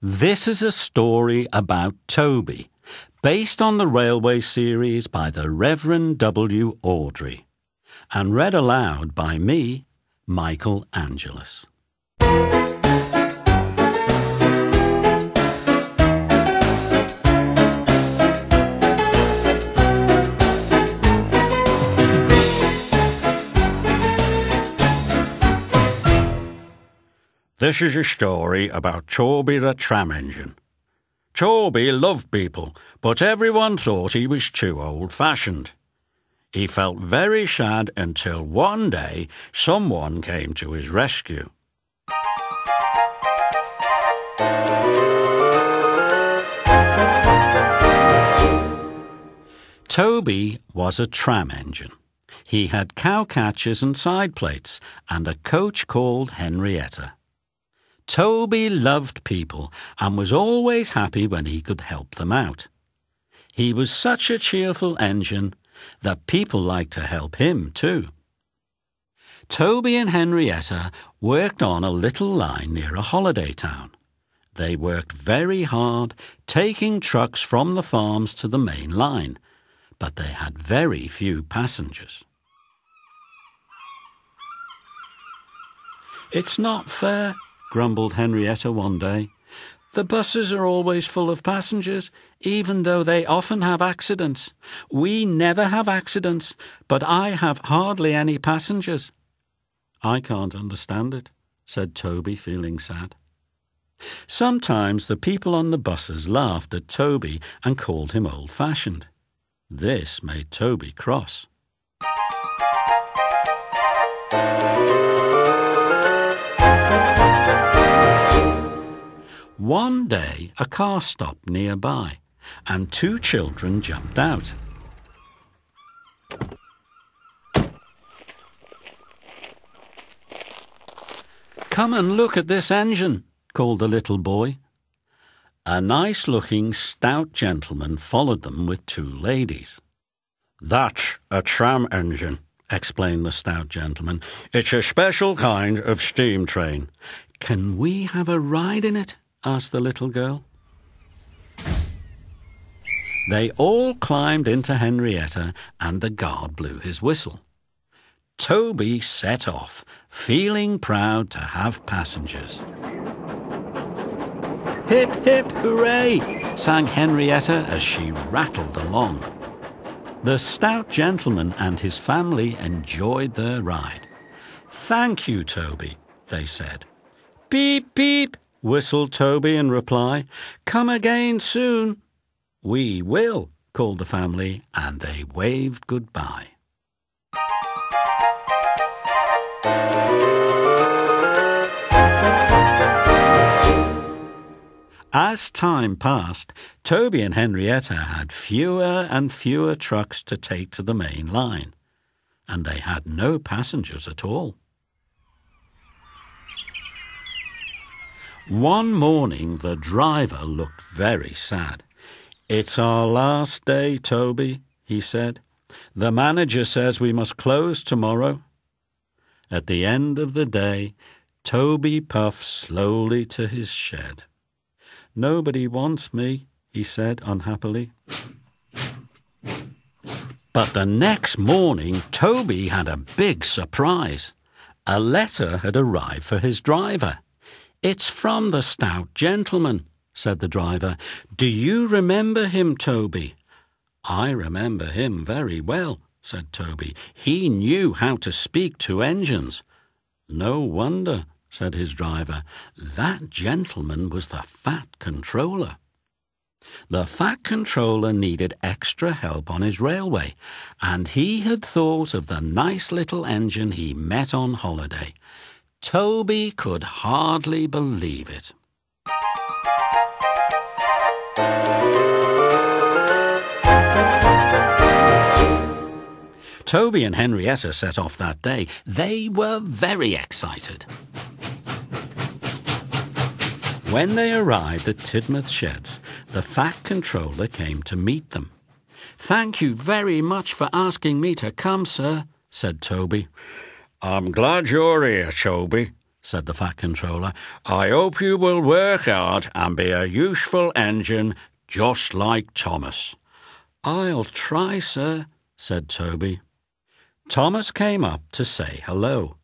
This is a story about Toby, based on the railway series by the Reverend W. Awdry, and read aloud by me, Micheal Angelis. This is a story about Toby the tram engine. Toby loved people, but everyone thought he was too old-fashioned. He felt very sad until one day someone came to his rescue. Toby was a tram engine. He had cowcatchers and side plates and a coach called Henrietta. Toby loved people and was always happy when he could help them out. He was such a cheerful engine that people liked to help him too. Toby and Henrietta worked on a little line near a holiday town. They worked very hard, taking trucks from the farms to the main line, but they had very few passengers. "It's not fair," grumbled Henrietta one day. "The buses are always full of passengers, even though they often have accidents. We never have accidents, but I have hardly any passengers." "I can't understand it," said Toby, feeling sad. Sometimes the people on the buses laughed at Toby and called him old-fashioned. This made Toby cross. One day, a car stopped nearby, and two children jumped out. "Come and look at this engine," called the little boy. A nice-looking, stout gentleman followed them with two ladies. "That's a tram engine," explained the stout gentleman. "It's a special kind of steam train." "Can we have a ride in it?" asked the little girl. They all climbed into Henrietta, and the guard blew his whistle. Toby set off, feeling proud to have passengers. "Hip, hip, hooray!" sang Henrietta as she rattled along. The stout gentleman and his family enjoyed their ride. "Thank you, Toby," they said. "Beep, beep," whistled Toby in reply. "Come again soon." "We will," called the family, and they waved goodbye. As time passed, Toby and Henrietta had fewer and fewer trucks to take to the main line, and they had no passengers at all. One morning, the driver looked very sad. "It's our last day, Toby," he said. "The manager says we must close tomorrow." At the end of the day, Toby puffed slowly to his shed. "Nobody wants me," he said unhappily. But the next morning, Toby had a big surprise. A letter had arrived for his driver. "It's from the stout gentleman," said the driver. "Do you remember him, Toby?" "I remember him very well," said Toby. "He knew how to speak to engines." "No wonder," said his driver. "That gentleman was the Fat Controller." The Fat Controller needed extra help on his railway, and he had thought of the nice little engine he met on holiday. Toby could hardly believe it. Toby and Henrietta set off that day. They were very excited. When they arrived at Tidmouth Sheds, the Fat Controller came to meet them. "Thank you very much for asking me to come, sir," said Toby. "I'm glad you're here, Toby," said the Fat Controller. "I hope you will work hard and be a useful engine just like Thomas." "I'll try, sir," said Toby. Thomas came up to say hello.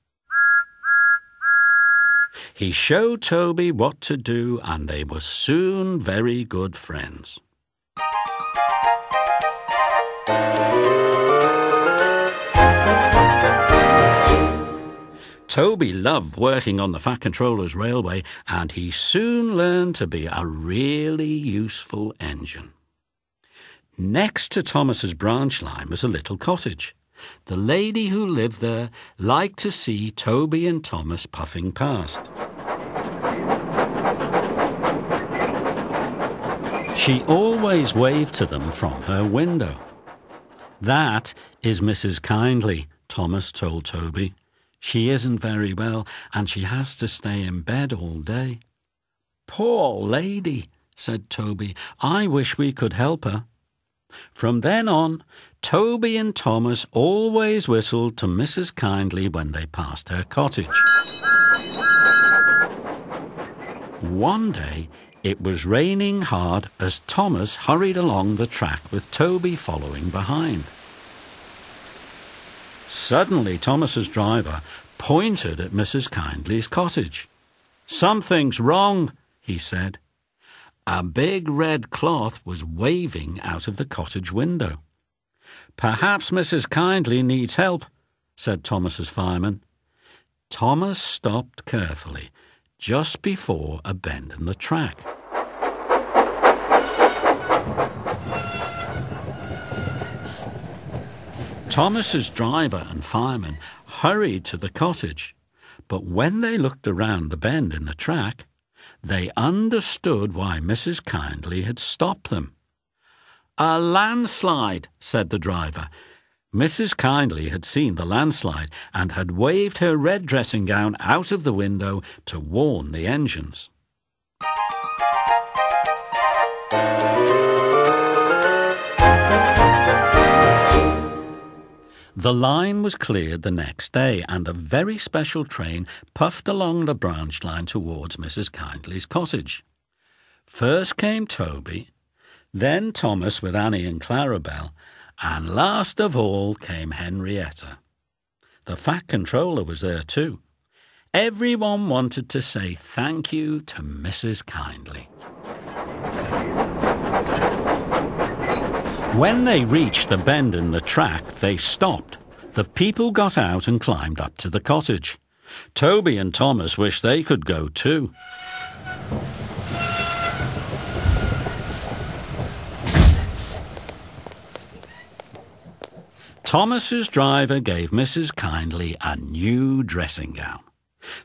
He showed Toby what to do, and they were soon very good friends. Toby loved working on the Fat Controller's railway, and he soon learned to be a really useful engine. Next to Thomas's branch line was a little cottage. The lady who lived there liked to see Toby and Thomas puffing past. She always waved to them from her window. "That is Mrs. Kindly," Thomas told Toby. "She isn't very well, and she has to stay in bed all day." "Poor lady," said Toby. "I wish we could help her." From then on, Toby and Thomas always whistled to Mrs. Kindly when they passed her cottage. One day, it was raining hard as Thomas hurried along the track with Toby following behind. Suddenly, Thomas's driver pointed at Mrs. Kindly's cottage. "Something's wrong," he said. A big red cloth was waving out of the cottage window. "Perhaps Mrs. Kindly needs help," said Thomas's fireman. Thomas stopped carefully just before a bend in the track. Thomas's driver and fireman hurried to the cottage, but when they looked around the bend in the track, they understood why Mrs. Kindly had stopped them. "A landslide," said the driver. Mrs. Kindly had seen the landslide and had waved her red dressing gown out of the window to warn the engines. The line was cleared the next day, and a very special train puffed along the branch line towards Mrs. Kindly's cottage. First came Toby, then Thomas with Annie and Clarabelle, and last of all came Henrietta. The Fat Controller was there too. Everyone wanted to say thank you to Mrs. Kindly. When they reached the bend in the track, they stopped. The people got out and climbed up to the cottage. Toby and Thomas wished they could go too. Thomas's driver gave Mrs. Kindly a new dressing gown.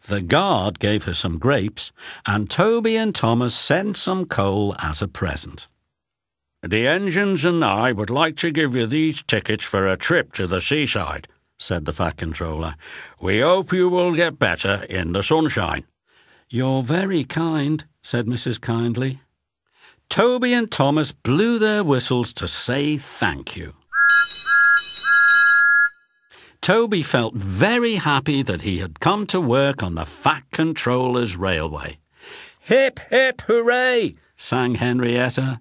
The guard gave her some grapes, and Toby and Thomas sent some coal as a present. "The engines and I would like to give you these tickets for a trip to the seaside," said the Fat Controller. "We hope you will get better in the sunshine." "You're very kind," said Mrs. Kindly. Toby and Thomas blew their whistles to say thank you. Toby felt very happy that he had come to work on the Fat Controller's railway. "Hip, hip, hooray!" sang Henrietta.